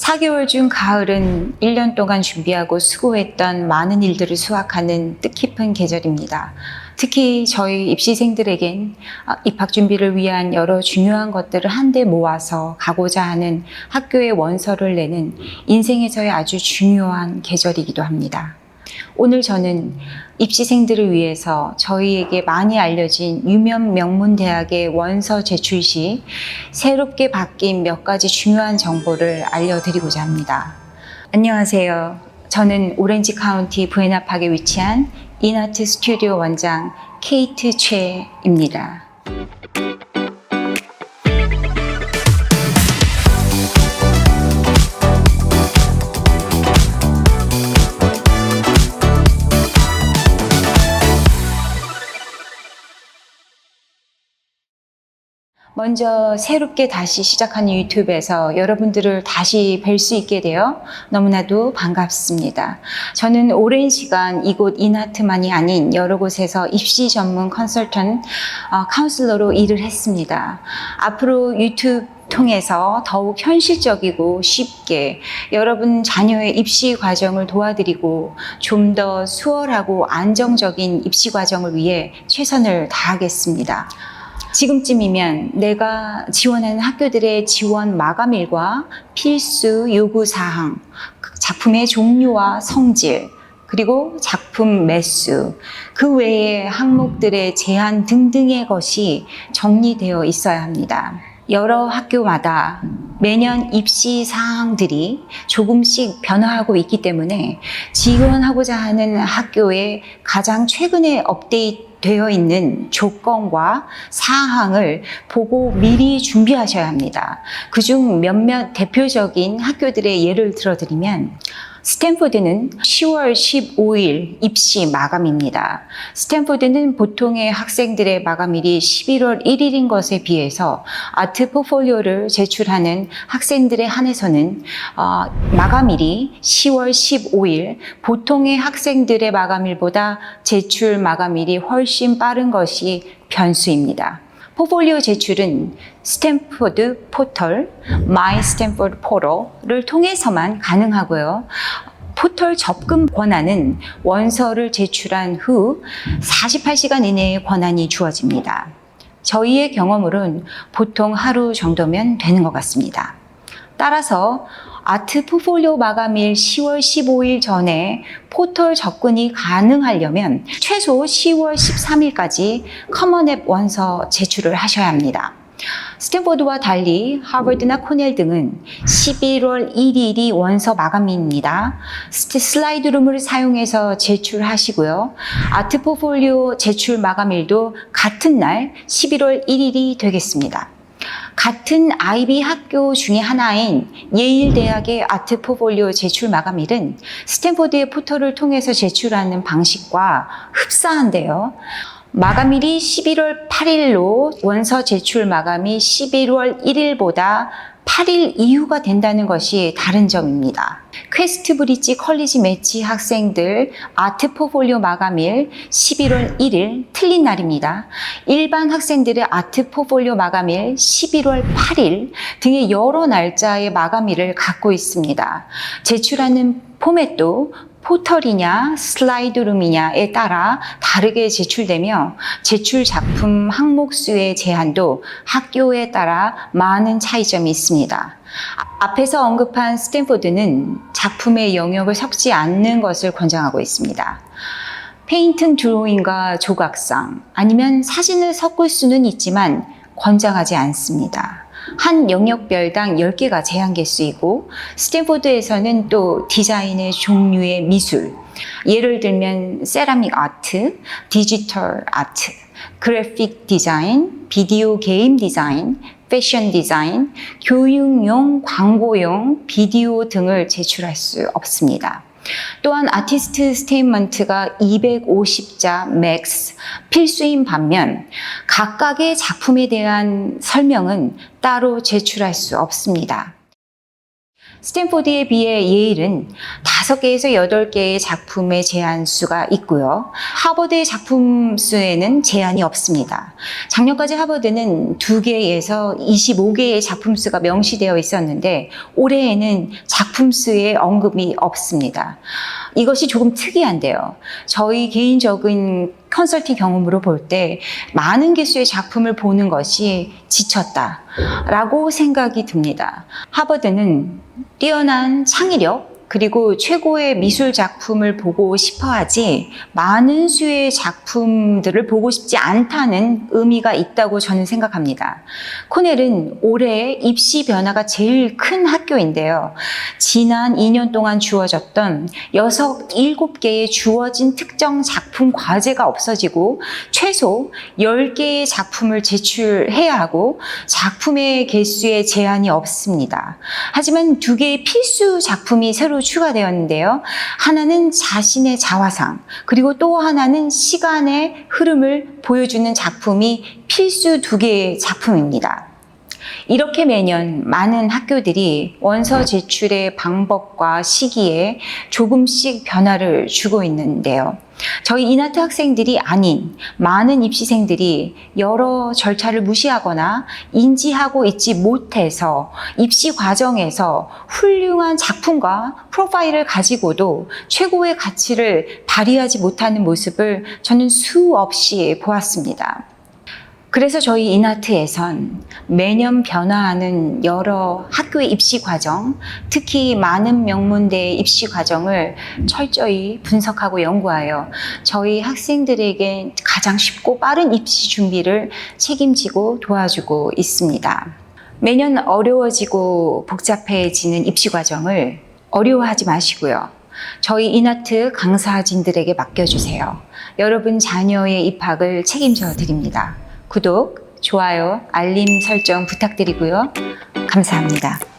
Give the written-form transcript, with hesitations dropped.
4개월 중 가을은 1년 동안 준비하고 수고했던 많은 일들을 수확하는 뜻깊은 계절입니다. 특히 저희 입시생들에겐 입학 준비를 위한 여러 중요한 것들을 한데 모아서 가고자 하는 학교의 원서를 내는 인생에서의 아주 중요한 계절이기도 합니다. 오늘 저는 입시생들을 위해서 저희에게 많이 알려진 유명 명문 대학의 원서 제출 시 새롭게 바뀐 몇 가지 중요한 정보를 알려드리고자 합니다. 안녕하세요. 저는 오렌지 카운티 부에나팍에 위치한 인아트 스튜디오 원장 케이트 최입니다. 먼저 새롭게 다시 시작하는 유튜브에서 여러분들을 다시 뵐 수 있게 되어 너무나도 반갑습니다. 저는 오랜 시간 이곳 인아트만이 아닌 여러 곳에서 입시 전문 컨설턴트, 카운슬러로 일을 했습니다. 앞으로 유튜브 통해서 더욱 현실적이고 쉽게 여러분 자녀의 입시 과정을 도와드리고 좀 더 수월하고 안정적인 입시 과정을 위해 최선을 다하겠습니다. 지금쯤이면 내가 지원하는 학교들의 지원 마감일과 필수 요구사항, 작품의 종류와 성질, 그리고 작품 매수, 그 외의 항목들의 제한 등등의 것이 정리되어 있어야 합니다. 여러 학교마다 매년 입시 사항들이 조금씩 변화하고 있기 때문에 지원하고자 하는 학교의 가장 최근에 업데이트 되어 있는 조건과 사항을 보고 미리 준비하셔야 합니다. 그중 몇몇 대표적인 학교들의 예를 들어드리면 스탠포드는 10월 15일 입시 마감입니다. 스탠포드는 보통의 학생들의 마감일이 11월 1일인 것에 비해서 아트 포트폴리오를 제출하는 학생들에 한해서는 마감일이 10월 15일, 보통의 학생들의 마감일보다 제출 마감일이 훨씬 빠른 것이 변수입니다. 포트폴리오 제출은 스탠포드 포털, My Stanford Portal을 통해서만 가능하고요. 포털 접근 권한은 원서를 제출한 후 48시간 이내에 권한이 주어집니다. 저희의 경험으로는 보통 하루 정도면 되는 것 같습니다. 따라서 아트 포트폴리오 마감일 10월 15일 전에 포털 접근이 가능하려면 최소 10월 13일까지 커먼앱 원서 제출을 하셔야 합니다. 스탠포드와 달리 하버드나 코넬 등은 11월 1일이 원서 마감일입니다. 슬라이드룸을 사용해서 제출하시고요. 아트 포트폴리오 제출 마감일도 같은 날 11월 1일이 되겠습니다. 같은 아이비 학교 중에 하나인 예일 대학의 아트 포트폴리오 제출 마감일은 스탠포드의 포털을 통해서 제출하는 방식과 흡사한데요. 마감일이 11월 8일로 원서 제출 마감이 11월 1일보다 8일 이후가 된다는 것이 다른 점입니다. 퀘스트 브릿지 컬리지 매치 학생들 아트 포트폴리오 마감일 11월 1일 틀린 날입니다. 일반 학생들의 아트 포트폴리오 마감일 11월 8일 등의 여러 날짜의 마감일을 갖고 있습니다. 제출하는 포맷도 포털이냐 슬라이드룸이냐에 따라 다르게 제출되며 제출 작품 항목 수의 제한도 학교에 따라 많은 차이점이 있습니다. 앞에서 언급한 스탠포드는 작품의 영역을 섞지 않는 것을 권장하고 있습니다. 페인팅 드로잉과 조각상 아니면 사진을 섞을 수는 있지만 권장하지 않습니다. 한 영역별당 10개가 제한될 수 있고 스탠포드에서는 또 디자인의 종류의 미술, 예를 들면 세라믹 아트, 디지털 아트, 그래픽 디자인, 비디오 게임 디자인, 패션 디자인, 교육용, 광고용, 비디오 등을 제출할 수 없습니다. 또한 아티스트 스테이트먼트가 250자 맥스 필수인 반면 각각의 작품에 대한 설명은 따로 제출할 수 없습니다. 스탠포드에 비해 예일은 5개에서 8개의 작품의 제한 수가 있고요. 하버드의 작품 수에는 제한이 없습니다. 작년까지 하버드는 2개에서 25개의 작품 수가 명시되어 있었는데 올해에는 작품 수의 언급이 없습니다. 이것이 조금 특이한데요. 저희 개인적인 컨설팅 경험으로 볼 때 많은 개수의 작품을 보는 것이 지쳤다라고 생각이 듭니다. 하버드는 뛰어난 창의력 그리고 최고의 미술 작품을 보고 싶어 하지 많은 수의 작품들을 보고 싶지 않다는 의미가 있다고 저는 생각합니다. 코넬은 올해 입시 변화가 제일 큰 학교인데요. 지난 2년 동안 주어졌던 6, 7개의 주어진 특정 작품 과제가 없어지고 최소 10개의 작품을 제출해야 하고 작품의 개수에 제한이 없습니다. 하지만 2개의 필수 작품이 새로 추가되었는데요. 하나는 자신의 자화상, 그리고 또 하나는 시간의 흐름을 보여주는 작품이 필수 2개의 작품입니다. 이렇게 매년 많은 학교들이 원서 제출의 방법과 시기에 조금씩 변화를 주고 있는데요. 저희 이나트 학생들이 아닌 많은 입시생들이 여러 절차를 무시하거나 인지하고 있지 못해서 입시 과정에서 훌륭한 작품과 프로파일을 가지고도 최고의 가치를 발휘하지 못하는 모습을 저는 수없이 보았습니다. 그래서 저희 이나트에선 매년 변화하는 여러 학교의 입시 과정, 특히 많은 명문대의 입시 과정을 철저히 분석하고 연구하여 저희 학생들에게 가장 쉽고 빠른 입시 준비를 책임지고 도와주고 있습니다. 매년 어려워지고 복잡해지는 입시 과정을 어려워하지 마시고요. 저희 이나트 강사진들에게 맡겨주세요. 여러분 자녀의 입학을 책임져 드립니다. 구독, 좋아요, 알림 설정 부탁드리고요. 감사합니다.